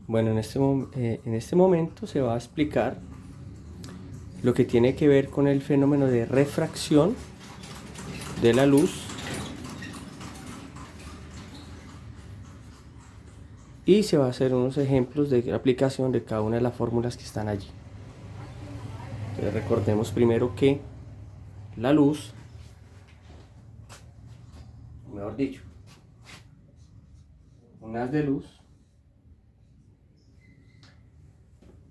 Bueno, en este momento se va a explicar lo que tiene que ver con el fenómeno de refracción de la luz y se va a hacer unos ejemplos de aplicación de cada una de las fórmulas que están allí. Entonces recordemos primero que la luz, mejor dicho, un haz de luz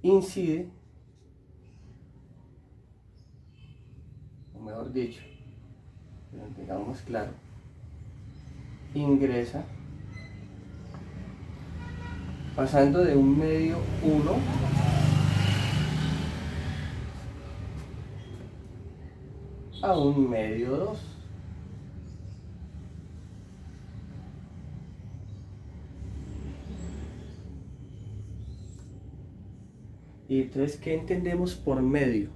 incide, o mejor dicho, digamos más claro, ingresa pasando de un medio 1 a un medio 2. Y entonces, ¿qué entendemos por medio?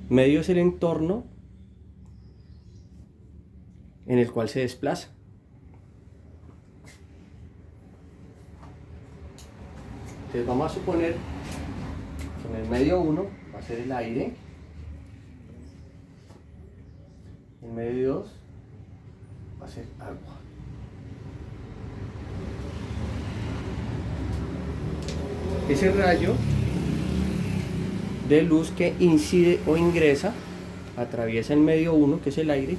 Medio es el entorno en el cual se desplaza. Entonces vamos a suponer que en el medio 1 va a ser el aire, el medio 2 va a ser agua. Ese rayo de luz que incide o ingresa atraviesa el medio 1, que es el aire,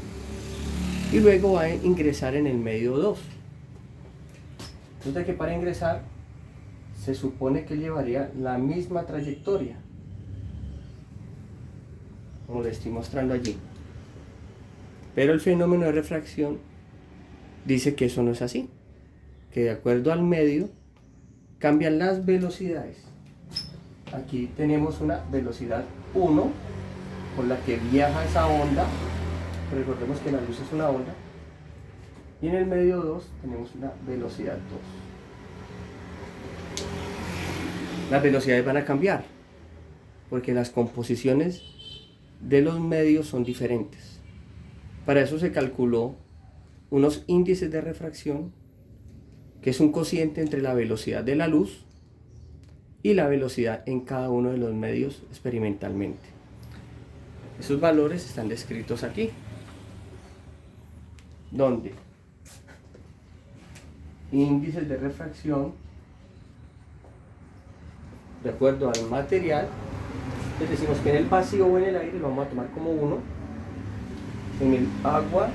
y luego va a ingresar en el medio 2. Entonces, que para ingresar se supone que llevaría la misma trayectoria, como le estoy mostrando allí. Pero el fenómeno de refracción dice que eso no es así, que de acuerdo al medio cambian las velocidades. Aquí tenemos una velocidad 1 por la que viaja esa onda. Recordemos que la luz es una onda. Y en el medio 2 tenemos una velocidad 2. Las velocidades van a cambiar porque las composiciones de los medios son diferentes. Para eso se calculó unos índices de refracción, que es un cociente entre la velocidad de la luz y la velocidad en cada uno de los medios experimentalmente. Esos valores están descritos aquí, donde índices de refracción de acuerdo al material. Entonces decimos que en el vacío o en el aire lo vamos a tomar como 1, en el agua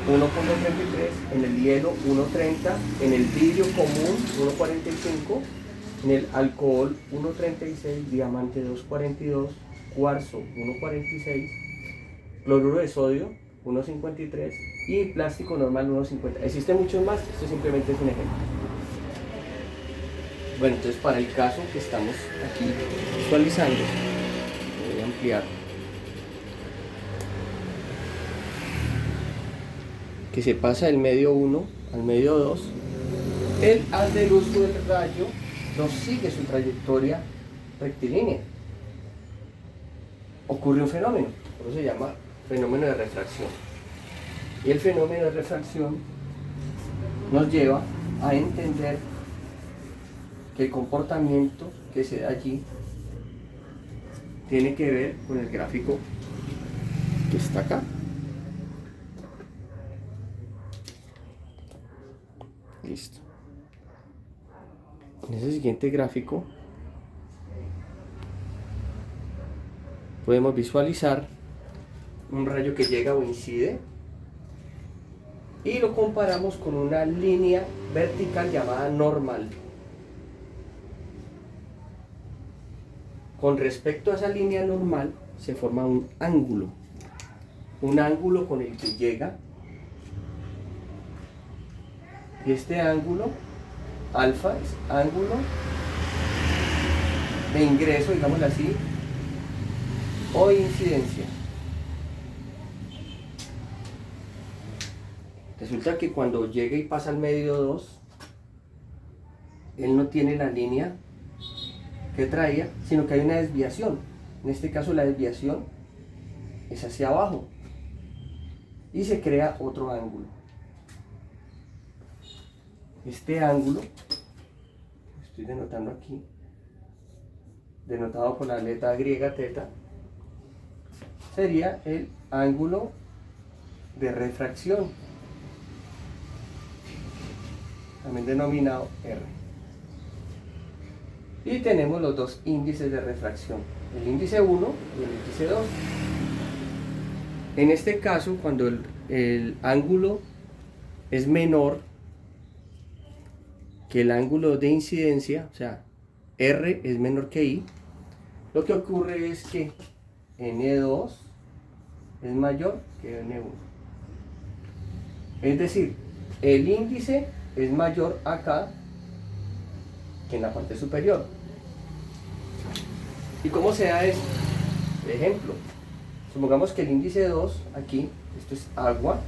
1.33, en el hielo 1.30, en el vidrio común 1.45, en el alcohol 1.36, diamante 2.42, cuarzo 1.46, cloruro de sodio 1.53 y plástico normal 1.50. Existen muchos más, esto simplemente es un ejemplo. Bueno, entonces para el caso que estamos aquí visualizando, voy a ampliar, que se pasa del medio 1 al medio 2, el haz de luz del rayo no sigue su trayectoria rectilínea. Ocurre un fenómeno, por eso se llama fenómeno de refracción. Y el fenómeno de refracción nos lleva a entender que el comportamiento que se da allí tiene que ver con el gráfico que está acá. Listo. En ese siguiente gráfico podemos visualizar un rayo que llega o incide y lo comparamos con una línea vertical llamada normal. Con respecto a esa línea normal se forma un ángulo con el que llega, y este ángulo alfa es ángulo de ingreso, digámoslo así, o incidencia. Resulta que cuando llega y pasa al medio 2, él no tiene la línea que traía, sino que hay una desviación. En este caso la desviación es hacia abajo y se crea otro ángulo. Este ángulo, estoy denotando aquí, denotado por la letra griega teta, sería el ángulo de refracción, también denominado R. Y tenemos los dos índices de refracción, el índice 1 y el índice 2. En este caso, cuando el ángulo es menor que el ángulo de incidencia, o sea, R es menor que I, lo que ocurre es que N2 es mayor que N1. Es decir, el índice es mayor acá que en la parte superior. ¿Y cómo se da esto? Ejemplo, supongamos que el índice 2 aquí, esto es agua,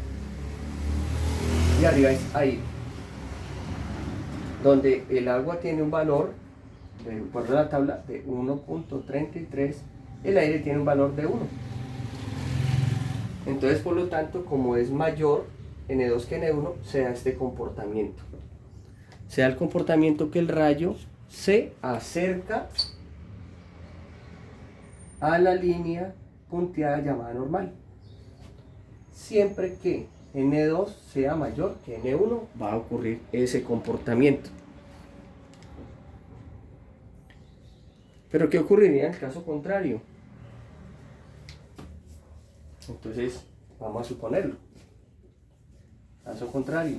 y arriba es aire, donde el agua tiene un valor, de acuerdo a la tabla, de 1.33, el aire tiene un valor de 1. Entonces, por lo tanto, como es mayor N2 que N1, se da este comportamiento. Se da el comportamiento que el rayo se acerca a la línea punteada llamada normal. Siempre que N2 sea mayor que N1, va a ocurrir ese comportamiento. Pero ¿qué ocurriría en el caso contrario? Entonces, vamos a suponerlo. Caso contrario.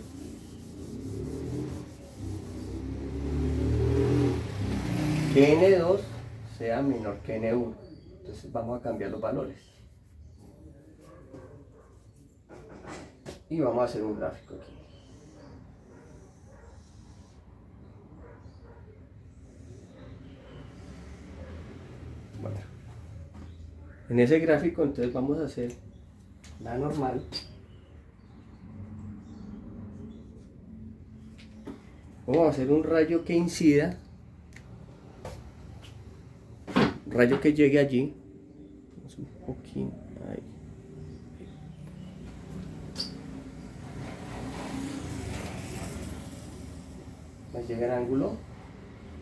Que N2 sea menor que N1. Entonces vamos a cambiar los valores. Y vamos a hacer un gráfico aquí. Bueno, en ese gráfico entonces vamos a hacer la normal. Vamos a hacer un rayo que incida, un rayo que llegue allí. Vamos un poquito ahí. Nos llega el ángulo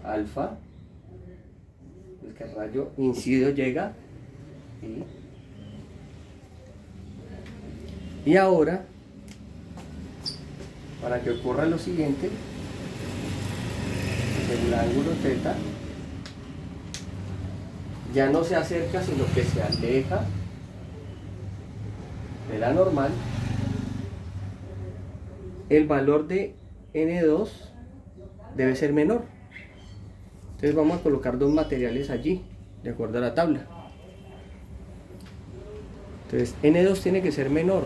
alfa, el que el rayo incidido llega, y ahora, para que ocurra lo siguiente, el ángulo θ ya no se acerca, sino que se aleja de la normal. El valor de N2 debe ser menor. Entonces vamos a colocar dos materiales allí, de acuerdo a la tabla. Entonces N2 tiene que ser menor.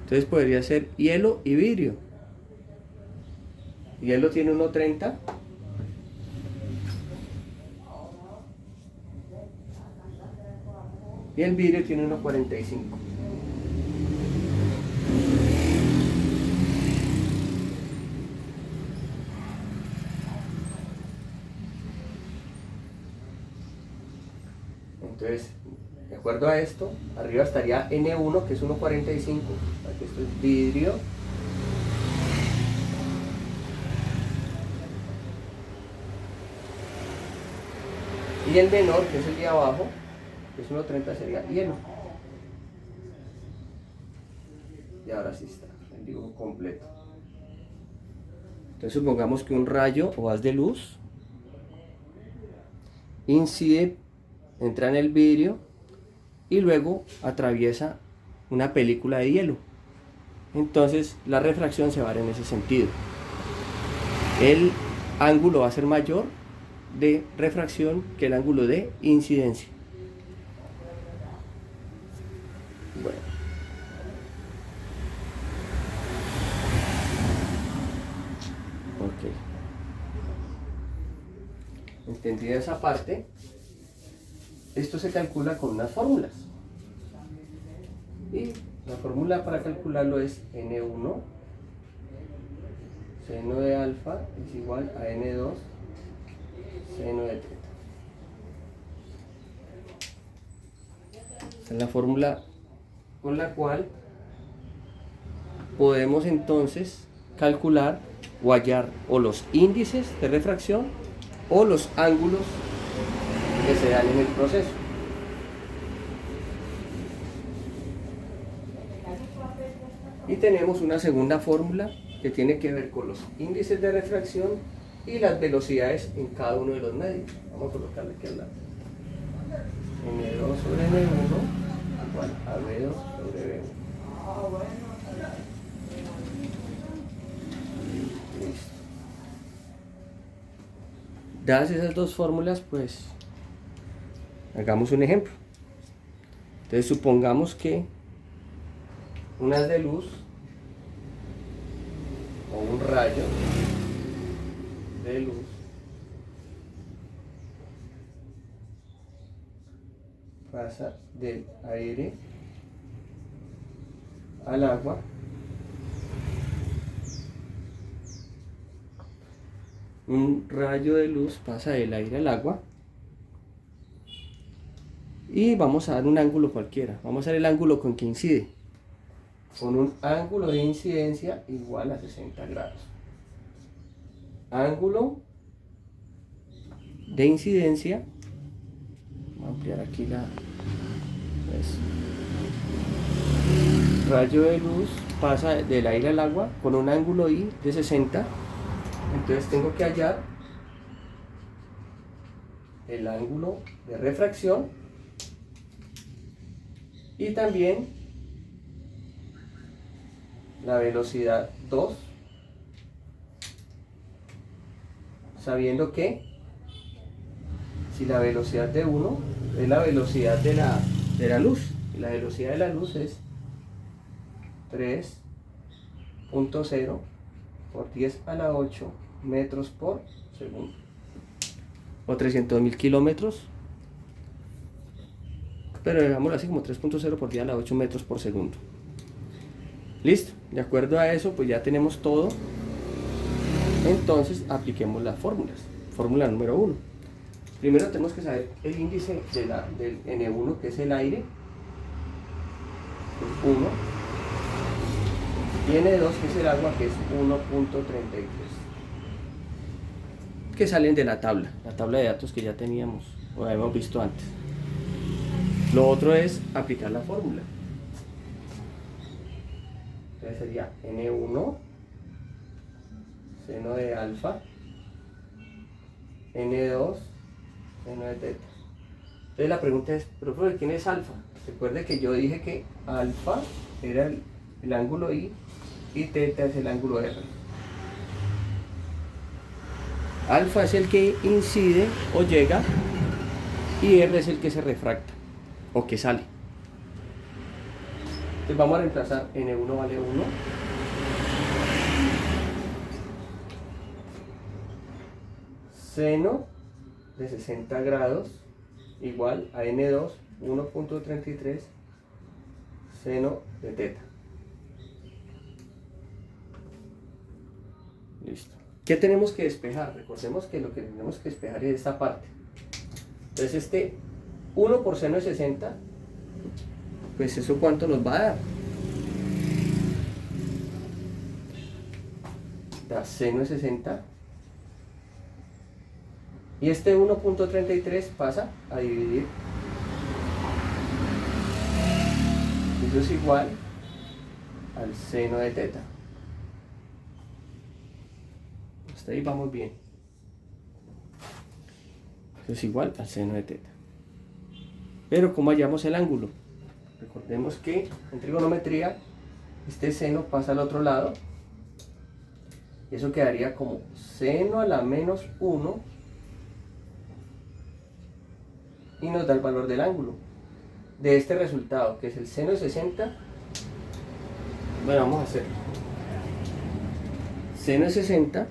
Entonces podría ser hielo y vidrio. Hielo tiene 1.30. Y el vidrio tiene 1.45. Entonces, de acuerdo a esto, arriba estaría N1, que es 1.45. Aquí esto es vidrio. Y el menor, que es el de abajo, que es 1.30, sería hielo. Y ahora sí está el dibujo completo. Entonces supongamos que un rayo o haz de luz incide, entra en el vidrio y luego atraviesa una película de hielo. Entonces la refracción se va a dar en ese sentido. El ángulo va a ser mayor de refracción que el ángulo de incidencia. Bueno. Ok. Entendida esa parte, esto se calcula con unas fórmulas. Y la fórmula para calcularlo es N1 seno de alfa es igual a N2 seno de teta. Esa es la fórmula con la cual podemos entonces calcular o hallar o los índices de refracción o los ángulos que se dan en el proceso. Y tenemos una segunda fórmula que tiene que ver con los índices de refracción y las velocidades en cada uno de los medios. Vamos a colocarle aquí al lado. M2 sobre M1 igual a B2 sobre B1. Listo. Dadas esas dos fórmulas, pues hagamos un ejemplo. Entonces supongamos que un haz de luz o un rayo de luz pasa del aire al agua un rayo de luz pasa del aire al agua y vamos a dar un ángulo cualquiera, vamos a dar el ángulo con que incide, con un ángulo de incidencia igual a 60 grados. Ángulo de incidencia, vamos a ampliar aquí rayo de luz pasa del aire al agua con un ángulo I de 60, entonces tengo que hallar el ángulo de refracción y también la velocidad 2, sabiendo que si la velocidad de 1 es la velocidad de la luz, y la velocidad de la luz es 3.0 por 10 a la 8 metros por segundo, o 300.000 kilómetros, pero digámoslo así como 3.0 por 10 a la 8 metros por segundo. Listo, de acuerdo a eso pues ya tenemos todo. Entonces apliquemos las fórmulas. Fórmula número 1. Primero tenemos que saber el índice del N1, que es el aire, es 1, y N2, que es el agua, que es 1.33, que salen de la tabla de datos que ya teníamos o habíamos visto antes. Lo otro es aplicar la fórmula. Entonces sería N1 seno de alfa, N2 seno de teta. Entonces la pregunta es, pero ¿quién es alfa? Recuerde que yo dije que alfa era el ángulo I y teta es el ángulo R. Alfa es el que incide o llega y R es el que se refracta o que sale. Entonces vamos a reemplazar N1 vale 1. Seno de 60 grados igual a N2 1.33 seno de teta. Listo. ¿Qué tenemos que despejar? Recordemos que lo que tenemos que despejar es esta parte. Entonces este 1 por seno de 60, pues eso ¿cuánto nos va a dar? Da seno de 60. Y este 1.33 pasa a dividir. Eso es igual al seno de teta. Hasta ahí vamos bien. Eso es igual al seno de teta. Pero ¿cómo hallamos el ángulo? Recordemos que en trigonometría este seno pasa al otro lado. Y eso quedaría como seno a la menos 1. Y nos da el valor del ángulo de este resultado, que es el seno de 60. Bueno, vamos a hacer seno de 60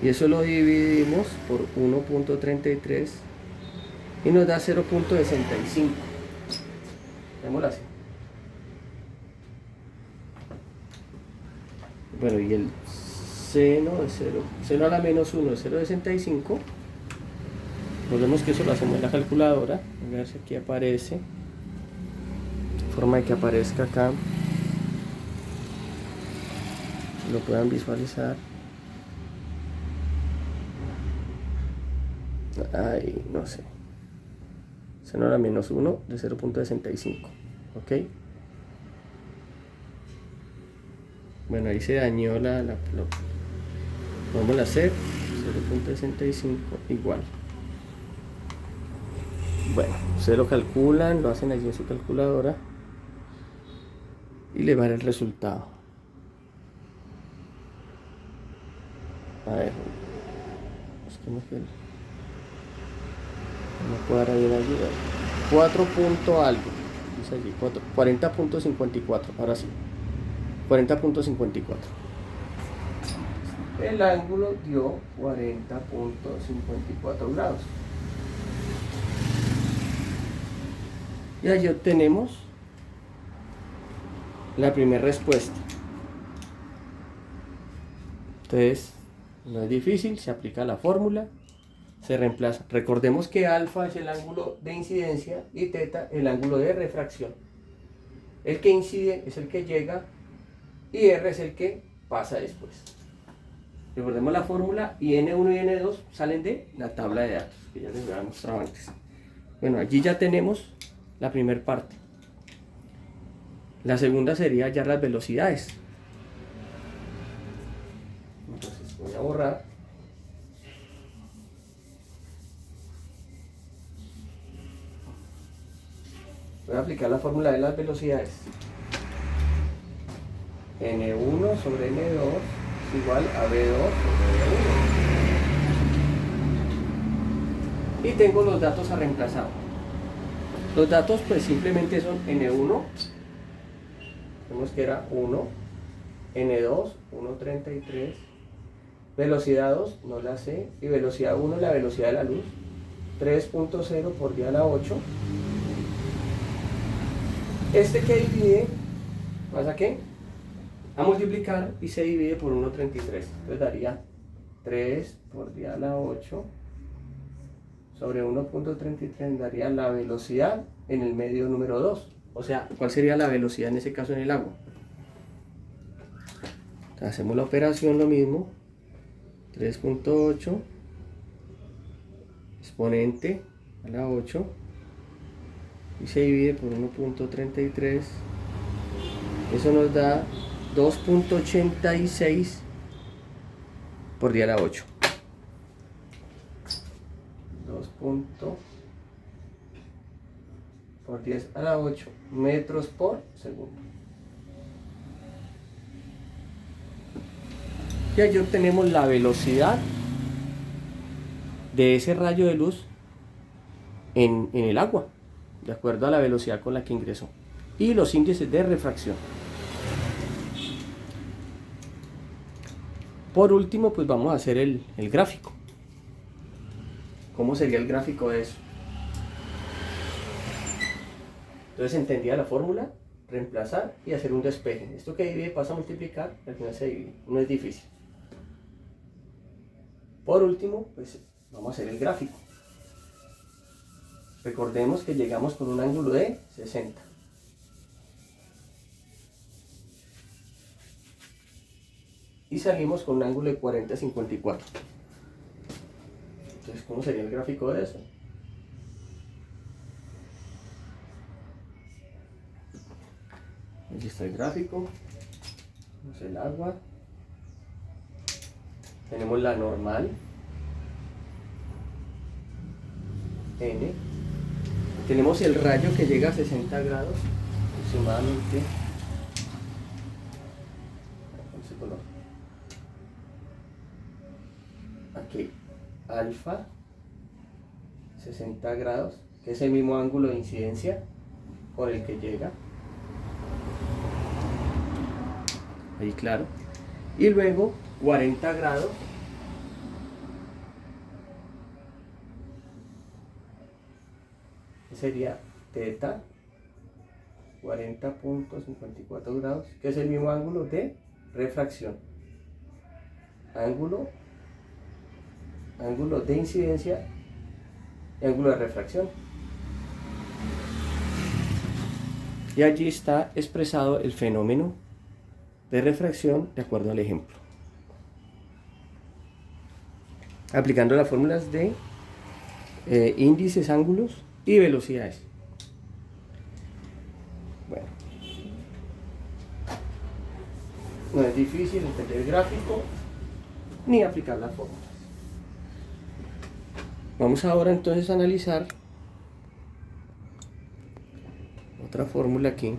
y eso lo dividimos por 1.33 y nos da 0.65. Démoslo así. Bueno, y el seno de 0, seno a la menos 1 de 0.65, nos vemos que eso lo hacemos en la calculadora. A ver si aquí aparece, forma de que aparezca acá lo puedan visualizar. Ay, no sé. Se no era -1 de 0.65. Ok. Bueno, ahí se dañó vamos a hacer 0.65 igual. Bueno, ustedes lo calculan, lo hacen allí en su calculadora y le va a dar el resultado. A ver, es que no cuadra bien allí. 4 punto algo, dice allí, 40.54, ahora sí, 40.54. El ángulo dio 40.54 grados. Y allí obtenemos la primera respuesta. Entonces, no es difícil, se aplica la fórmula, se reemplaza. Recordemos que alfa es el ángulo de incidencia y teta el ángulo de refracción. El que incide es el que llega y R es el que pasa después. Recordemos la fórmula y N1 y N2 salen de la tabla de datos que ya les había mostrado antes. Bueno, allí ya tenemos la primera parte. La segunda sería hallar las velocidades. Entonces voy a borrar. Voy a aplicar la fórmula de las velocidades. N1 sobre N2 es igual a V2 sobre V1. Y tengo los datos a reemplazar. Los datos pues simplemente son N1, vemos que era 1, N2, 1.33, velocidad 2, no la sé, y velocidad 1, la velocidad de la luz, 3.0 por 10 a la 8. Este que divide, ¿pasa qué? A multiplicar y se divide por 1.33, entonces daría 3 por 10 a la 8 sobre 1.33 daría la velocidad en el medio número 2. O sea, ¿cuál sería la velocidad en ese caso en el agua? Entonces, hacemos la operación lo mismo. 3.8 exponente a la 8 y se divide por 1.33. Eso nos da 2.86 por 10 a la 8. 2. Por 10 a la 8 metros por segundo. Y allí obtenemos la velocidad de ese rayo de luz en el agua, de acuerdo a la velocidad con la que ingresó, y los índices de refracción. Por último, pues vamos a hacer el gráfico. ¿Cómo sería el gráfico de eso? Entonces entendía la fórmula, reemplazar y hacer un despeje. Esto que divide pasa a multiplicar, al final se divide. No es difícil. Por último, pues vamos a hacer el gráfico. Recordemos que llegamos con un ángulo de 60. Y salimos con un ángulo de 40-54. Entonces, ¿cómo sería el gráfico de eso? Aquí está el gráfico. Tenemos el agua. Tenemos la normal. N. Tenemos el rayo que llega a 60 grados aproximadamente. Aquí, alfa, 60 grados, que es el mismo ángulo de incidencia por el que llega. Ahí claro. Y luego 40 grados. Sería teta, 40.54 grados, que es el mismo ángulo de refracción. Ángulo de incidencia y ángulo de refracción. Y allí está expresado el fenómeno de refracción de acuerdo al ejemplo. Aplicando las fórmulas de índices, ángulos y velocidades. Bueno, no es difícil entender el gráfico ni aplicar las fórmulas. Vamos ahora entonces a analizar otra fórmula aquí.